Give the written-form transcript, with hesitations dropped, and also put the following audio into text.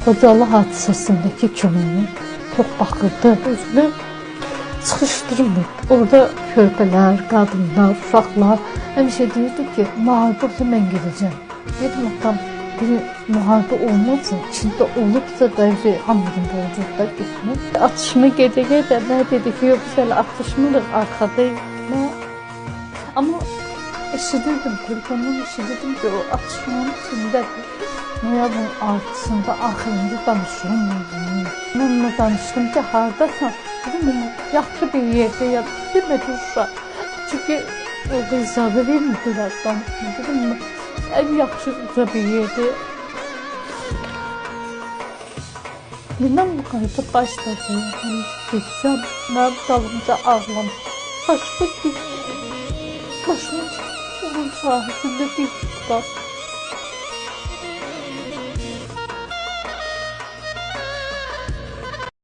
Xocalı hadisəsindəki kimi çox baxırdı, özünü çıxışdırmırdı. Orada körpələr, qadınlar, uşaqlar həmişə deyirdi ki, müharibə olsa mən gedəcəm. Dedim, atam, bir müharibə olmasın, Çində olubsa da hamının borcunda getmək. Atışma gedə-gedə nə dedi ki, yox, biz hələ atışmırıq, arxadayıq. Amma eşidirdim, telefondan eşidirdim ki, o atışmanın içindədir. Noyabrın 6-sında axırıncı danışığım oldu. Mən onunla danışdım ki, haradasan? Dedim, yaxşı bir yerdə yadım. Demədi uşaq. Çünki orada icazə vermədilər danışma. Dedim, ən yaxşı bir yerdə. Məndən bu qayda başladı. Geçsəm, mənim dalımca ağlam. Başımın sahibində bir tutar.